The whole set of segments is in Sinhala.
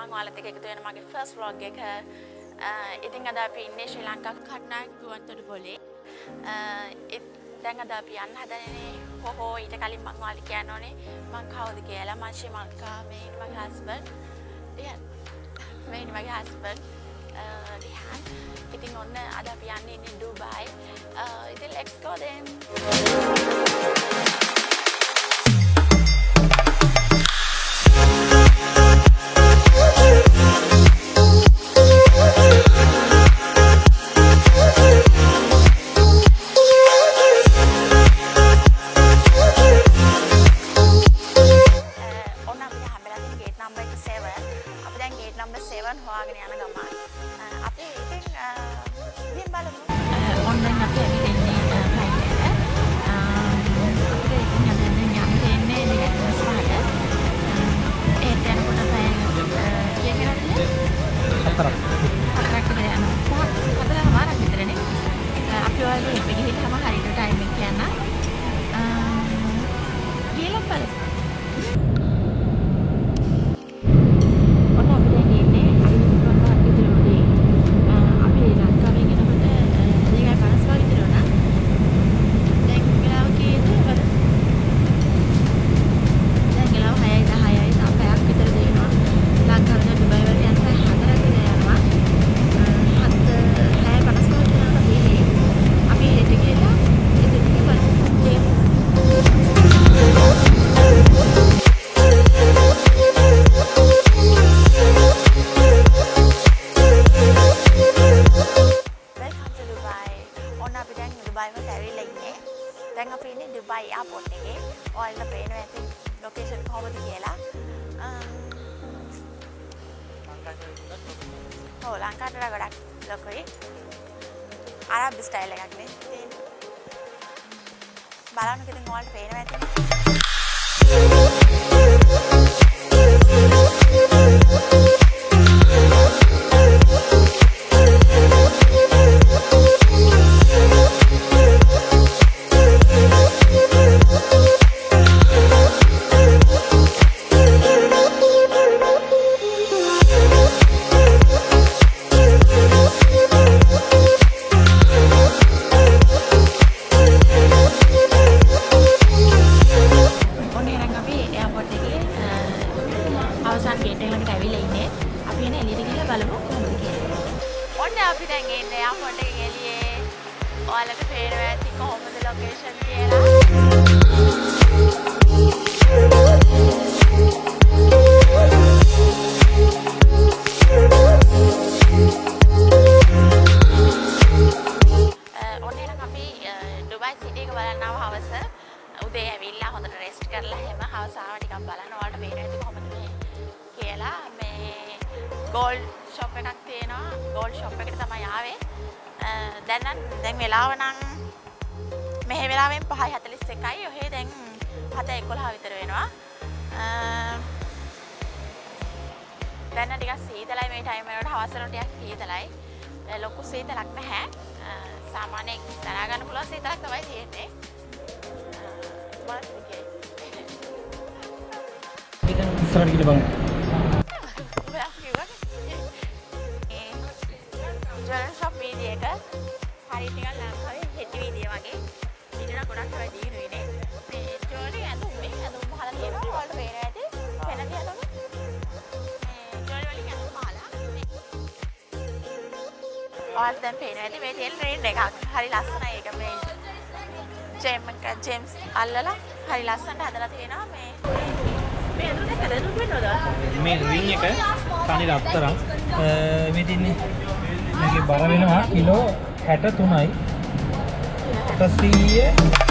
මම ඔයාලත් එක්ක එකතු වෙන මගේ ෆස්ට් vlog එක. ඉතින් අද අපි ඉන්නේ ශ්‍රී ලංකා කට්නායක ගුවන්තොටුපොළේ. දැන් අද අපි යන්න හදන්නේ හොහෝ ඊට කලින් මම ඔයාලට කියන්න ඕනේ මම කවුද කියලා. මම ශ්‍රීමල්කා, මේ මගේ හස්බන්ඩ්. මේ මගේ හස්බන්ඩ් රිහාන්. ඉතින් ඔන්න අද අපි යන්නේ දුබයි. ඉතින් let's go then. Arab style එකක් නේ. බලන්න කිතින් ඔයාලට පේනවා ඇතිනේ. gold shop එකක් තියෙනවා. gold shop එකට තමයි ආවේ. දැන් වෙලාව නම් මෙහෙ වෙලාවෙන් 5:41යි. ඔහේ දැන් 7:11 විතර වෙනවා. දැන් ටිකක් සීතලයි මේ ටයිම් වලට. හවස වල ටිකක් සීතලයි. ලොකු සීතලක් නැහැ. සාමාන්‍යයෙන් දරා ගන්න පුළුවන් සීතලක් තමයි තියෙන්නේ. මොනවද කියන්නේ? මේක ඉස්සරහට ගිහලා බලන්න. හරි ටිකක් ලංකාවේ හෙටි වීදියේ වගේ ඉතින් ගොඩක් අය දිනුනේ මේ ජෝලි ඇඳුම් මහලා තියෙනවා ඔයාලට පේනවා ඇති පෙන තියනම මේ ජෝලි වලින් ඇඳුම් මහලා ඔයාලට දැන් පේනවා ඇති මේ තියෙන රේන් එකක් හරි ලස්සනයි ඒක මේ ජේම්ස් අල්ලලා හරි ලස්සනට හදලා තියෙනවා මේ ඇඳුම් දෙකද වෙනවද මේ රින් එක තනි රත්තරන් මේ තින්නේ මේකේ බර වෙනවා කිලෝ 63යි 800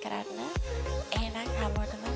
කරන්න. එහෙනම් හැමෝටම